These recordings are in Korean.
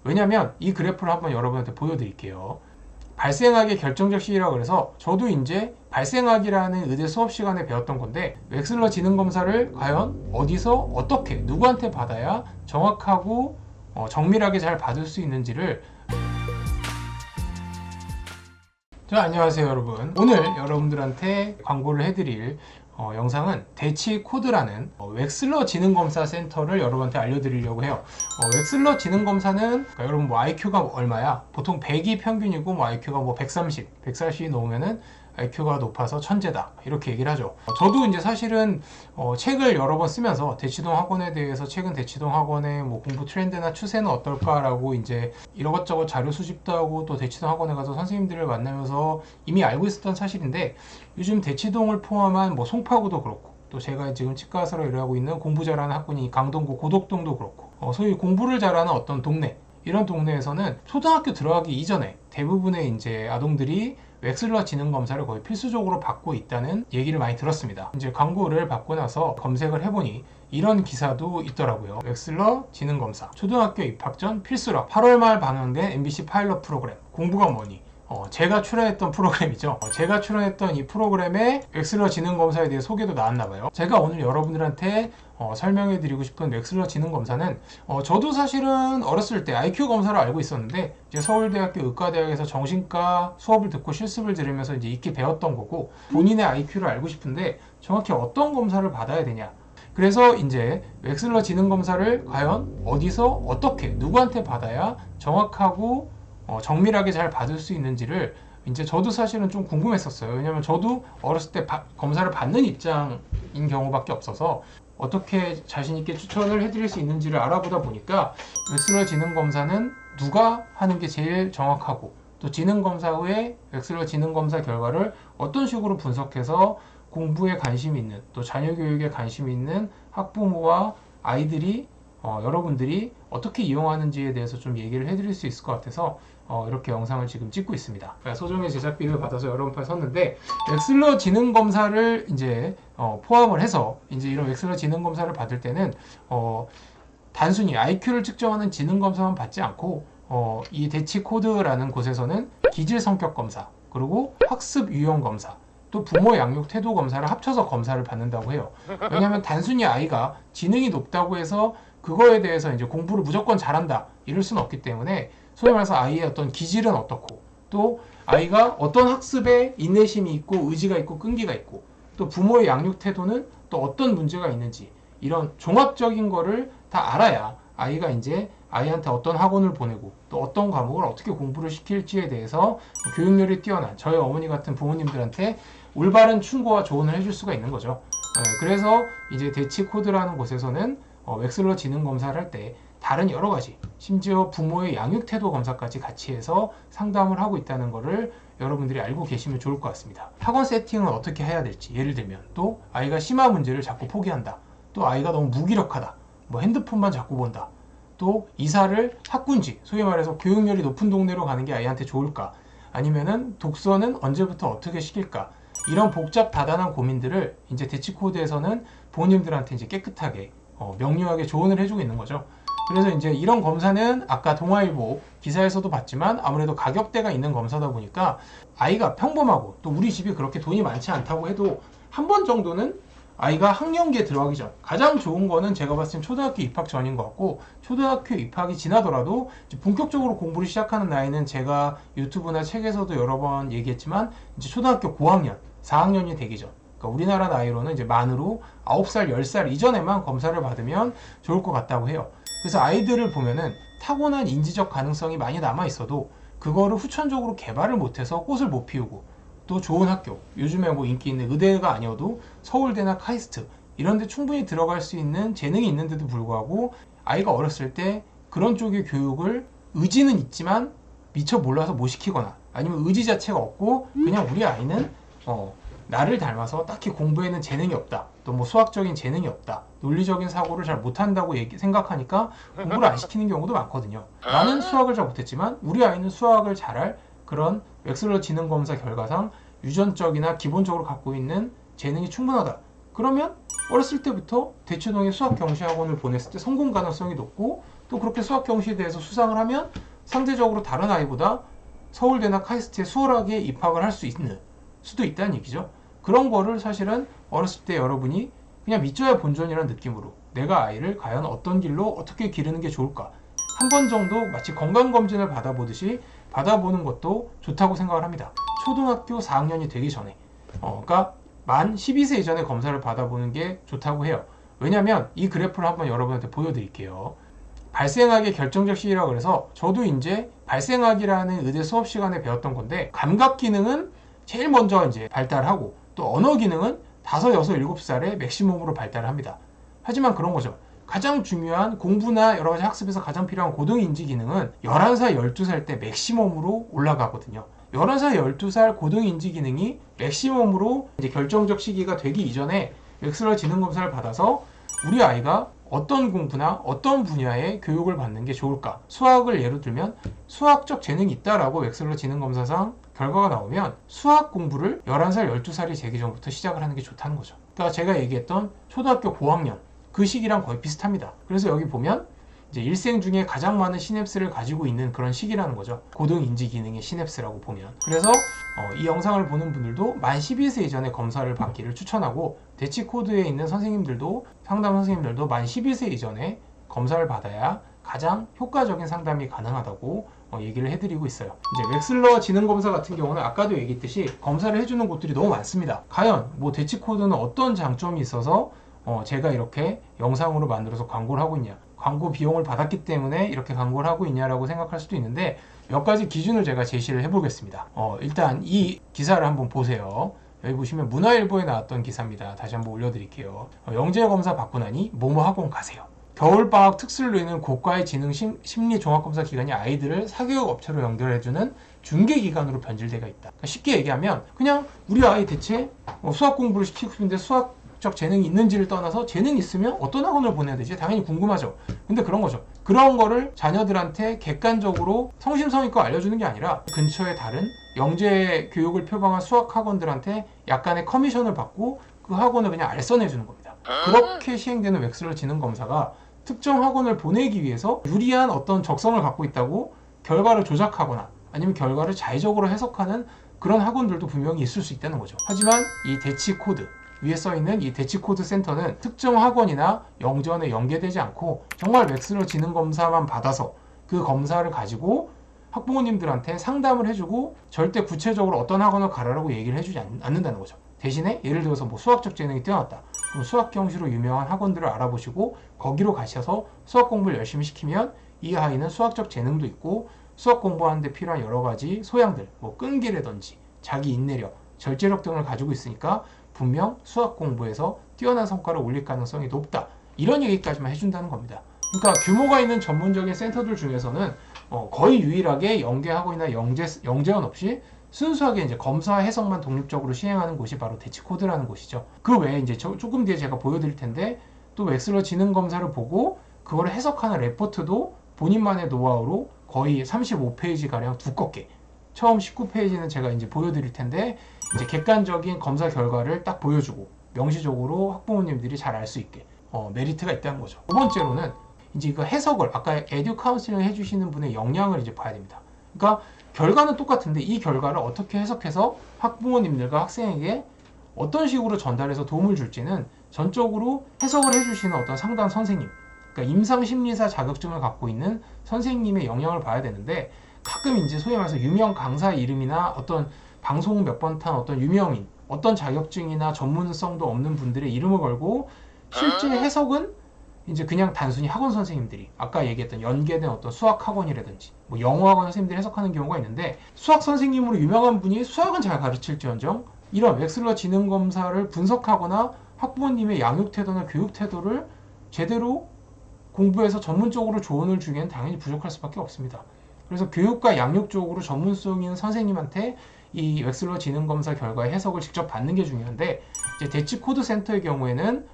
왜냐면 이 그래프를 한번 여러분한테 보여드릴게요. 발생학의 결정적 시기라고 그래서 저도 이제 발생학이라는 의대 수업 시간에 배웠던 건데, 웩슬러 지능 검사를 과연 어디서 어떻게 누구한테 받아야 정확하고 정밀하게 잘 받을 수 있는지를. 자, 안녕하세요 여러분. 오늘 여러분들한테 광고를 해드릴 영상은 대치코드라는 웩슬러 지능검사 센터를 여러분한테 알려드리려고 해요. 웩슬러 지능검사는 그러니까 여러분 뭐 IQ가 얼마야? 보통 100이 평균이고 뭐 IQ가 뭐 130, 140이 넘으면은 IQ가 높아서 천재다 이렇게 얘기를 하죠. 저도 이제 사실은 책을 여러 번 쓰면서 대치동 학원에 대해서, 최근 대치동 학원의 뭐 공부 트렌드나 추세는 어떨까라고 이제 이것저것 자료 수집도 하고, 또 대치동 학원에 가서 선생님들을 만나면서 이미 알고 있었던 사실인데, 요즘 대치동을 포함한 뭐 송파구도 그렇고, 또 제가 지금 치과의사로 일하고 있는 공부 잘하는 학군이 강동구 고덕동도 그렇고, 소위 공부를 잘하는 어떤 동네, 이런 동네에서는 초등학교 들어가기 이전에 대부분의 이제 아동들이 웩슬러 지능 검사를 거의 필수적으로 받고 있다는 얘기를 많이 들었습니다. 이제 광고를 받고 나서 검색을 해보니 이런 기사도 있더라고요. 웩슬러 지능 검사 초등학교 입학 전 필수라, 8월 말 방영된 MBC 파일럿 프로그램 공부가 뭐니. 제가 출연했던 프로그램이죠. 제가 출연했던 이 프로그램에 웩슬러 지능 검사에 대해 소개도 나왔나봐요. 제가 오늘 여러분들한테 설명해 드리고 싶은 웩슬러 지능 검사는, 저도 사실은 어렸을 때 IQ 검사를 알고 있었는데, 이제 서울대학교 의과대학에서 정신과 수업을 듣고 실습을 들으면서 이제 익히 배웠던 거고, 본인의 IQ를 알고 싶은데 정확히 어떤 검사를 받아야 되냐. 그래서 이제 웩슬러 지능 검사를 과연 어디서 어떻게 누구한테 받아야 정확하고 정밀하게 잘 받을 수 있는지를 이제 저도 사실은 좀 궁금했었어요. 왜냐면 저도 어렸을 때 검사를 받는 입장인 경우밖에 없어서 어떻게 자신있게 추천을 해드릴 수 있는지를 알아보다 보니까, 웩슬러 지능 검사는 누가 하는 게 제일 정확하고, 또 지능 검사 후에 웩슬러 지능 검사 결과를 어떤 식으로 분석해서 공부에 관심이 있는, 또 자녀 교육에 관심이 있는 학부모와 아이들이 여러분들이 어떻게 이용하는지에 대해서 좀 얘기를 해드릴 수 있을 것 같아서 이렇게 영상을 지금 찍고 있습니다. 소정의 제작비를 받아서 여러분께 섰는데, 웩슬러 지능 검사를 이제 포함을 해서 이제 이런 웩슬러 지능 검사를 받을 때는 단순히 IQ를 측정하는 지능 검사만 받지 않고, 이 대치 코드라는 곳에서는 기질 성격 검사, 그리고 학습 유형 검사, 또 부모 양육 태도 검사를 합쳐서 검사를 받는다고 해요. 왜냐하면 단순히 아이가 지능이 높다고 해서 그거에 대해서 이제 공부를 무조건 잘한다 이럴 수는 없기 때문에, 소위 말해서 아이의 어떤 기질은 어떻고, 또 아이가 어떤 학습에 인내심이 있고 의지가 있고 끈기가 있고, 또 부모의 양육 태도는 또 어떤 문제가 있는지, 이런 종합적인 거를 다 알아야 아이가 이제 아이한테 어떤 학원을 보내고 또 어떤 과목을 어떻게 공부를 시킬지에 대해서 교육열이 뛰어난 저희 어머니 같은 부모님들한테 올바른 충고와 조언을 해줄 수가 있는 거죠. 그래서 이제 대치 코드라는 곳에서는 웩슬러 지능 검사를 할 때 다른 여러 가지, 심지어 부모의 양육 태도 검사까지 같이 해서 상담을 하고 있다는 거를 여러분들이 알고 계시면 좋을 것 같습니다. 학원 세팅을 어떻게 해야 될지, 예를 들면 또 아이가 심화 문제를 자꾸 포기한다, 또 아이가 너무 무기력하다, 뭐 핸드폰만 자꾸 본다, 또 이사를 학군지, 소위 말해서 교육열이 높은 동네로 가는 게 아이한테 좋을까, 아니면은 독서는 언제부터 어떻게 시킬까, 이런 복잡 다단한 고민들을 이제 대치 코드에서는 부모님들한테 이제 깨끗하게 명료하게 조언을 해주고 있는 거죠. 그래서 이제 이런 검사는 아까 동아일보 기사에서도 봤지만 아무래도 가격대가 있는 검사다 보니까, 아이가 평범하고 또 우리 집이 그렇게 돈이 많지 않다고 해도 한 번 정도는 아이가 학령기에 들어가기 전, 가장 좋은 거는 제가 봤을 땐 초등학교 입학 전인 것 같고, 초등학교 입학이 지나더라도 이제 본격적으로 공부를 시작하는 나이는 제가 유튜브나 책에서도 여러 번 얘기했지만 이제 초등학교 고학년, 4학년이 되기 전, 그러니까 우리나라 나이로는 이제 만으로 9살, 10살 이전에만 검사를 받으면 좋을 것 같다고 해요. 그래서 아이들을 보면은 타고난 인지적 가능성이 많이 남아 있어도 그거를 후천적으로 개발을 못해서 꽃을 못 피우고, 또 좋은 학교, 요즘에 뭐 인기 있는 의대가 아니어도 서울대나 카이스트 이런 데 충분히 들어갈 수 있는 재능이 있는데도 불구하고, 아이가 어렸을 때 그런 쪽의 교육을 의지는 있지만 미처 몰라서 못 시키거나, 아니면 의지 자체가 없고 그냥 우리 아이는 나를 닮아서 딱히 공부에는 재능이 없다, 또 뭐 수학적인 재능이 없다, 논리적인 사고를 잘 못한다고 생각하니까 공부를 안 시키는 경우도 많거든요. 나는 수학을 잘 못했지만 우리 아이는 수학을 잘할 그런 웩슬러 지능 검사 결과상 유전적이나 기본적으로 갖고 있는 재능이 충분하다. 그러면 어렸을 때부터 대치동의 수학 경시학원을 보냈을 때 성공 가능성이 높고, 또 그렇게 수학 경시대에서 수상을 하면 상대적으로 다른 아이보다 서울대나 카이스트에 수월하게 입학을 할 수 있는 수도 있다는 얘기죠. 그런 거를 사실은 어렸을 때 여러분이 그냥 믿져야 본전이라는 느낌으로 내가 아이를 과연 어떤 길로 어떻게 기르는 게 좋을까 한 번 정도 마치 건강검진을 받아보듯이 받아보는 것도 좋다고 생각을 합니다. 초등학교 4학년이 되기 전에 그러니까 만 12세 이전에 검사를 받아보는 게 좋다고 해요. 왜냐면 이 그래프를 한번 여러분한테 보여드릴게요. 발생학의 결정적 시기라고 그래서 저도 이제 발생학이라는 의대 수업 시간에 배웠던 건데 감각 기능은 제일 먼저 이제 발달하고 또 언어 기능은 5, 6, 7살에 맥시멈으로 발달을 합니다. 하지만 그런 거죠. 가장 중요한 공부나 여러 가지 학습에서 가장 필요한 고등인지 기능은 11살, 12살 때 맥시멈으로 올라가거든요. 11살, 12살 고등인지 기능이 맥시멈으로 이제 결정적 시기가 되기 이전에 웩슬러 지능 검사를 받아서 우리 아이가 어떤 공부나 어떤 분야의 교육을 받는 게 좋을까? 수학을 예로 들면 수학적 재능이 있다라고 웩슬러 지능 검사상 결과가 나오면 수학 공부를 11살, 12살이 되기 전부터 시작을 하는 게 좋다는 거죠. 그러니까 제가 얘기했던 초등학교 고학년 그 시기랑 거의 비슷합니다. 그래서 여기 보면 이제 일생 중에 가장 많은 시냅스를 가지고 있는 그런 시기라는 거죠. 고등인지 기능의 시냅스라고 보면. 그래서 이 영상을 보는 분들도 만 12세 이전에 검사를 받기를 추천하고 대치 코드에 있는 선생님들도 상담 선생님들도 만 12세 이전에 검사를 받아야 가장 효과적인 상담이 가능하다고 얘기를 해드리고 있어요. 이제 웩슬러 지능 검사 같은 경우는 아까도 얘기했듯이 검사를 해주는 곳들이 너무 많습니다. 과연 뭐 대치 코드는 어떤 장점이 있어서 제가 이렇게 영상으로 만들어서 광고를 하고 있냐, 광고 비용을 받았기 때문에 이렇게 광고를 하고 있냐라고 생각할 수도 있는데 몇 가지 기준을 제가 제시를 해보겠습니다. 일단 이 기사를 한번 보세요. 여기 보시면 문화일보에 나왔던 기사입니다. 다시 한번 올려드릴게요. 영재검사 받고 나니 뭐뭐 학원 가세요. 겨울방학 특수를 누리는 고가의 지능 심리 종합검사 기관이 아이들을 사교육 업체로 연결해주는 중개기관으로 변질되어 있다. 그러니까 쉽게 얘기하면 그냥 우리 아이 대체 수학 공부를 시키고 싶은데 수학적 재능이 있는지를 떠나서 재능이 있으면 어떤 학원을 보내야 되지? 당연히 궁금하죠. 근데 그런 거죠. 그런 거를 자녀들한테 객관적으로 성심성의껏 알려주는 게 아니라 근처에 다른 영재 교육을 표방한 수학 학원들한테 약간의 커미션을 받고 그 학원을 그냥 알선해주는 겁니다. 그렇게 시행되는 웩슬러 지능 검사가 특정 학원을 보내기 위해서 유리한 어떤 적성을 갖고 있다고 결과를 조작하거나 아니면 결과를 자의적으로 해석하는 그런 학원들도 분명히 있을 수 있다는 거죠. 하지만 이 대치 코드 위에 써있는 이 대치 코드 센터는 특정 학원이나 영재원에 연계되지 않고 정말 웩슬러 지능 검사만 받아서 그 검사를 가지고 학부모님들한테 상담을 해주고 절대 구체적으로 어떤 학원을 가라라고 얘기를 해주지 않는다는 거죠. 대신에 예를 들어서 뭐 수학적 재능이 뛰어났다. 그럼 수학 경시로 유명한 학원들을 알아보시고 거기로 가셔서 수학 공부를 열심히 시키면 이 아이는 수학적 재능도 있고 수학 공부하는 데 필요한 여러 가지 소양들, 뭐 끈기라든지 자기 인내력, 절제력 등을 가지고 있으니까 분명 수학 공부에서 뛰어난 성과를 올릴 가능성이 높다. 이런 얘기까지만 해준다는 겁니다. 그러니까 규모가 있는 전문적인 센터들 중에서는 거의 유일하게 연계학원이나 영재원 없이 순수하게 이제 검사 해석만 독립적으로 시행하는 곳이 바로 대치코드라는 곳이죠. 그 외에 이제 조금 뒤에 제가 보여드릴 텐데 또 웩슬러 지능 검사를 보고 그걸 해석하는 레포트도 본인만의 노하우로 거의 35페이지 가량 두껍게 처음 19페이지는 제가 이제 보여드릴 텐데 이제 객관적인 검사 결과를 딱 보여주고 명시적으로 학부모님들이 잘 알 수 있게 메리트가 있다는 거죠. 두 번째로는 이제 그 해석을 아까 에듀 카운슬링 해주시는 분의 역량을 이제 봐야 됩니다. 그러니까 결과는 똑같은데 이 결과를 어떻게 해석해서 학부모님들과 학생에게 어떤 식으로 전달해서 도움을 줄지는 전적으로 해석을 해주시는 어떤 상담 선생님, 그러니까 임상심리사 자격증을 갖고 있는 선생님의 역량을 봐야 되는데 가끔 이제 소위 말해서 유명 강사 이름이나 어떤 방송 몇 번 탄 어떤 유명인, 어떤 자격증이나 전문성도 없는 분들의 이름을 걸고 실제 해석은 이제 그냥 단순히 학원 선생님들이 아까 얘기했던 연계된 어떤 수학 학원이라든지 뭐 영어 학원 선생님들이 해석하는 경우가 있는데 수학 선생님으로 유명한 분이 수학은 잘 가르칠지언정 이런 웩슬러 지능 검사를 분석하거나 학부모님의 양육 태도나 교육 태도를 제대로 공부해서 전문적으로 조언을 주기엔 당연히 부족할 수밖에 없습니다. 그래서 교육과 양육 쪽으로 전문성 있는 선생님한테 이 웩슬러 지능 검사 결과의 해석을 직접 받는 게 중요한데 이제 대치 코드 센터의 경우에는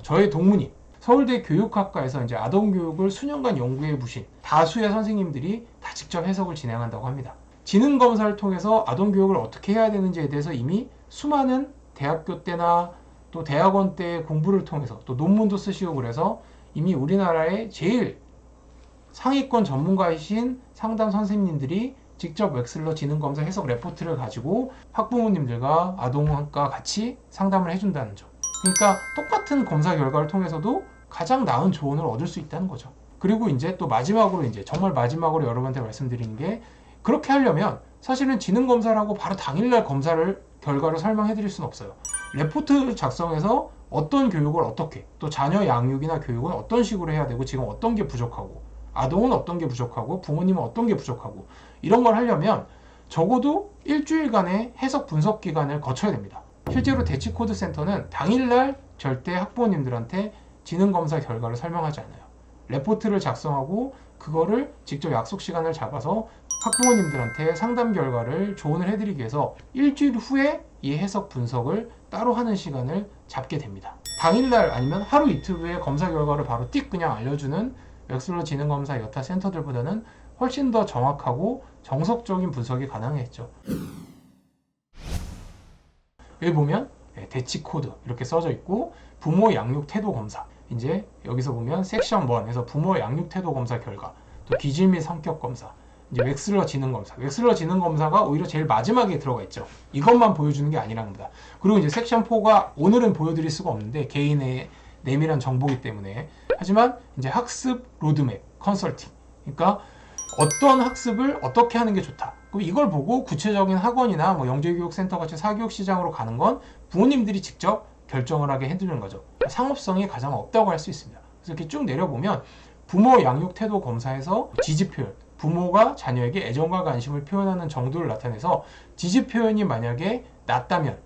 저의 동문인 서울대 교육학과에서 이제 아동교육을 수년간 연구해 보신 다수의 선생님들이 다 직접 해석을 진행한다고 합니다. 지능 검사를 통해서 아동교육을 어떻게 해야 되는지에 대해서 이미 수많은 대학교 때나 또 대학원 때 공부를 통해서 또 논문도 쓰시고 그래서 이미 우리나라의 제일 상위권 전문가이신 상담 선생님들이 직접 웩슬러 지능검사 해석 레포트를 가지고 학부모님들과 아동과 같이 상담을 해준다는 점. 그러니까 똑같은 검사 결과를 통해서도 가장 나은 조언을 얻을 수 있다는 거죠. 그리고 이제 또 마지막으로 정말 마지막으로 여러분한테 말씀드리는 게, 그렇게 하려면 사실은 지능검사를 하고 바로 당일날 결과를 설명해 드릴 수는 없어요. 레포트 작성해서 어떤 교육을 어떻게, 또 자녀 양육이나 교육은 어떤 식으로 해야 되고 지금 어떤 게 부족하고, 아동은 어떤 게 부족하고 부모님은 어떤 게 부족하고, 이런 걸 하려면 적어도 일주일간의 해석 분석 기간을 거쳐야 됩니다. 실제로 대치코드 센터는 당일날 절대 학부모님들한테 지능검사 결과를 설명하지 않아요. 레포트를 작성하고 그거를 직접 약속 시간을 잡아서 학부모님들한테 상담 결과를 조언을 해드리기 위해서 일주일 후에 이 해석 분석을 따로 하는 시간을 잡게 됩니다. 당일날 아니면 하루 이틀 후에 검사 결과를 바로 띡 그냥 알려주는 웩슬러 지능검사 여타 센터들보다는 훨씬 더 정확하고 정석적인 분석이 가능했죠. 여기 보면 대치코드 이렇게 써져 있고, 부모 양육 태도 검사, 이제 여기서 보면 섹션 1에서 부모 양육 태도 검사 결과, 또 기질 및 성격 검사, 이제 웩슬러 지능 검사. 웩슬러 지능 검사가 오히려 제일 마지막에 들어가 있죠. 이것만 보여주는 게 아니라는 겁니다. 그리고 이제 섹션 4가 오늘은 보여드릴 수가 없는데 개인의 내밀한 정보이기 때문에, 하지만 이제 학습 로드맵 컨설팅, 그러니까 어떤 학습을 어떻게 하는 게 좋다. 그럼 이걸 보고 구체적인 학원이나 뭐 영재교육센터 같이 사교육 시장으로 가는 건 부모님들이 직접 결정을 하게 해두는 거죠. 상업성이 가장 없다고 할 수 있습니다. 그래서 이렇게 쭉 내려보면 부모 양육 태도 검사에서 지지 표현, 부모가 자녀에게 애정과 관심을 표현하는 정도를 나타내서 지지 표현이 만약에 낮다면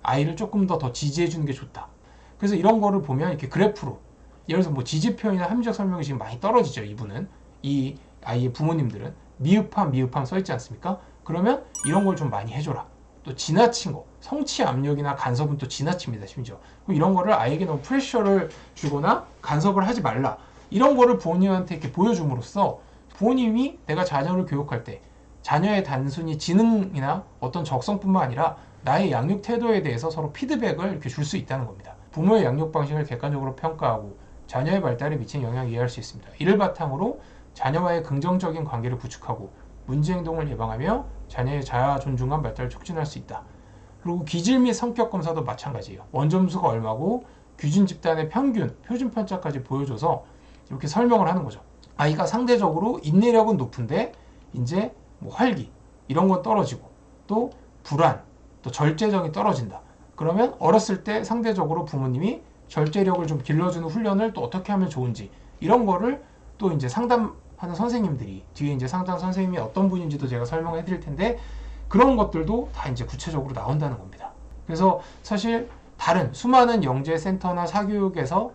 아이를 조금 더 지지해 주는 게 좋다. 그래서 이런 거를 보면 이렇게 그래프로, 예를 들어서 뭐 지지 표현이나 함유적 설명이 지금 많이 떨어지죠. 이분은, 이 아이의 부모님들은 미흡함 써 있지 않습니까? 그러면 이런 걸 좀 많이 해줘라. 또 지나친 거, 성취 압력이나 간섭은 또 지나칩니다. 심지어 이런 거를 아이에게 너무 프레셔를 주거나 간섭을 하지 말라, 이런 거를 부모님한테 이렇게 보여줌으로써 부모님이 내가 자녀를 교육할 때 자녀의 단순히 지능이나 어떤 적성뿐만 아니라 나의 양육 태도에 대해서 서로 피드백을 이렇게 줄 수 있다는 겁니다. 부모의 양육 방식을 객관적으로 평가하고 자녀의 발달에 미친 영향을 이해할 수 있습니다. 이를 바탕으로 자녀와의 긍정적인 관계를 구축하고 문제 행동을 예방하며 자녀의 자아 존중감 발달을 촉진할 수 있다. 그리고 기질 및 성격 검사도 마찬가지예요. 원점수가 얼마고 규준 집단의 평균, 표준 편차까지 보여줘서 이렇게 설명을 하는 거죠. 아이가 상대적으로 인내력은 높은데 이제 뭐 활기 이런 건 떨어지고, 또 불안, 또 절제력이 떨어진다. 그러면 어렸을 때 상대적으로 부모님이 절제력을 좀 길러주는 훈련을 또 어떻게 하면 좋은지, 이런 거를 또 이제 상담하는 선생님들이, 뒤에 이제 상담 선생님이 어떤 분인지도 제가 설명해 드릴 텐데, 그런 것들도 다 이제 구체적으로 나온다는 겁니다. 그래서 사실 다른 수많은 영재센터나 사교육에서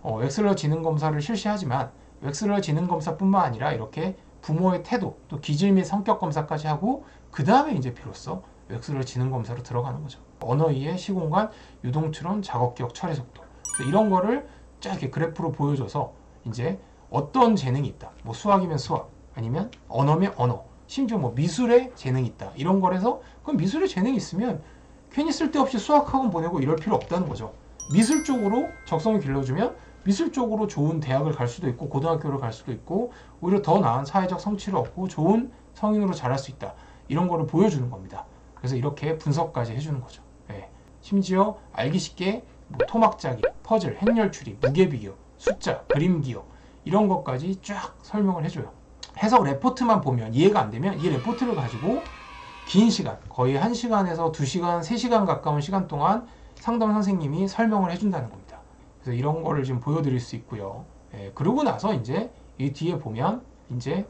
웩슬러 지능검사를 실시하지만 웩슬러 지능검사뿐만 아니라 이렇게 부모의 태도, 또 기질 및 성격 검사까지 하고 그 다음에 이제 비로소 웩슬러 지능검사로 들어가는 거죠. 언어 이해, 시공간, 유동추론, 작업기억, 처리 속도, 이런 거를 쫙 이렇게 그래프로 보여줘서 이제 어떤 재능이 있다, 뭐 수학이면 수학, 아니면 언어면 언어, 심지어 뭐 미술에 재능이 있다, 이런 거라서 그럼 미술에 재능이 있으면 괜히 쓸데없이 수학학원 보내고 이럴 필요 없다는 거죠. 미술 쪽으로 적성을 길러주면 미술 쪽으로 좋은 대학을 갈 수도 있고 고등학교를 갈 수도 있고 오히려 더 나은 사회적 성취를 얻고 좋은 성인으로 자랄 수 있다, 이런 거를 보여주는 겁니다. 그래서 이렇게 분석까지 해주는 거죠. 네. 심지어 알기 쉽게 뭐 토막짜기, 퍼즐, 행렬 추리, 무게 비교, 숫자, 그림 기억, 이런 것까지 쫙 설명을 해줘요. 해석 레포트만 보면 이해가 안 되면 이 레포트를 가지고 긴 시간, 거의 1시간에서 2시간, 3시간 가까운 시간 동안 상담 선생님이 설명을 해준다는 겁니다. 그래서 이런 거를 지금 보여드릴 수 있고요. 그러고 나서 이제 이 뒤에 보면 이제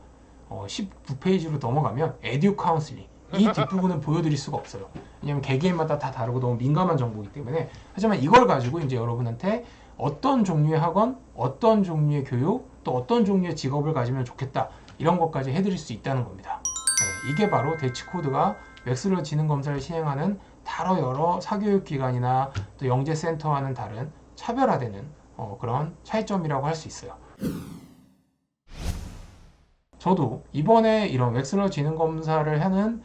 19페이지로 넘어가면 에듀 카운슬링, 이 뒷부분은 보여드릴 수가 없어요. 왜냐면 개개인마다 다 다르고 너무 민감한 정보이기 때문에. 하지만 이걸 가지고 이제 여러분한테 어떤 종류의 학원, 어떤 종류의 교육, 또 어떤 종류의 직업을 가지면 좋겠다, 이런 것까지 해드릴 수 있다는 겁니다. 이게 바로 대치코드가 웩슬러 지능검사를 시행하는 다른 여러 사교육기관이나 또 영재센터와는 다른 차별화되는 그런 차이점이라고 할 수 있어요. 저도 이번에 이런 웩슬러 지능검사를 하는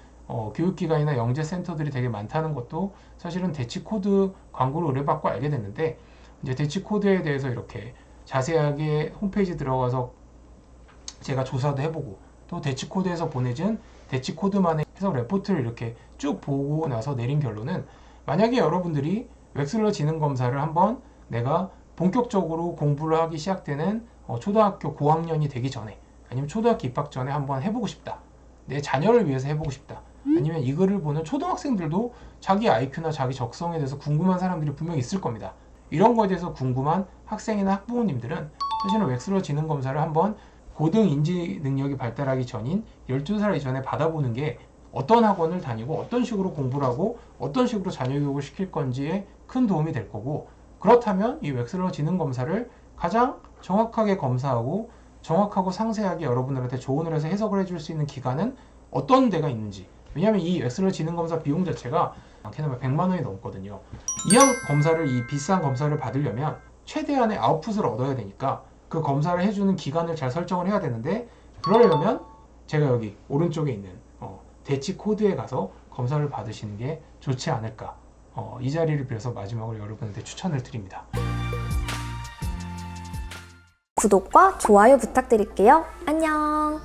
교육기관이나 영재센터들이 되게 많다는 것도 사실은 대치코드 광고를 의뢰받고 알게 됐는데, 이제 대치코드에 대해서 이렇게 자세하게 홈페이지 들어가서 제가 조사도 해보고 또 대치코드에서 보내준 대치코드만의 해석 레포트를 이렇게 쭉 보고 나서 내린 결론은, 만약에 여러분들이 웩슬러 지능 검사를 한번 내가 본격적으로 공부를 하기 시작되는 초등학교 고학년이 되기 전에, 아니면 초등학교 입학 전에 한번 해보고 싶다, 내 자녀를 위해서 해보고 싶다, 아니면 이 글을 보는 초등학생들도 자기 IQ나 자기 적성에 대해서 궁금한 사람들이 분명히 있을 겁니다. 이런 거에 대해서 궁금한 학생이나 학부모님들은 사실은 웩슬러 지능 검사를 한번 고등 인지 능력이 발달하기 전인 12살 이전에 받아보는 게 어떤 학원을 다니고 어떤 식으로 공부를 하고 어떤 식으로 자녀 교육을 시킬 건지에 큰 도움이 될 거고, 그렇다면 이 웩슬러 지능 검사를 가장 정확하게 검사하고 정확하고 상세하게 여러분들한테 조언을 해서 해석을 해줄 수 있는 기관은 어떤 데가 있는지. 왜냐하면 이 웩슬러 지능 검사 비용 자체가 많게는 100만 원이 넘거든요. 이왕 검사를, 이 비싼 검사를 받으려면 최대한의 아웃풋을 얻어야 되니까 그 검사를 해주는 기관을 잘 설정을 해야 되는데, 그러려면 제가 여기 오른쪽에 있는 대치코드에 가서 검사를 받으시는 게 좋지 않을까, 이 자리를 빌어서 마지막으로 여러분한테 추천을 드립니다. 구독과 좋아요 부탁드릴게요. 안녕.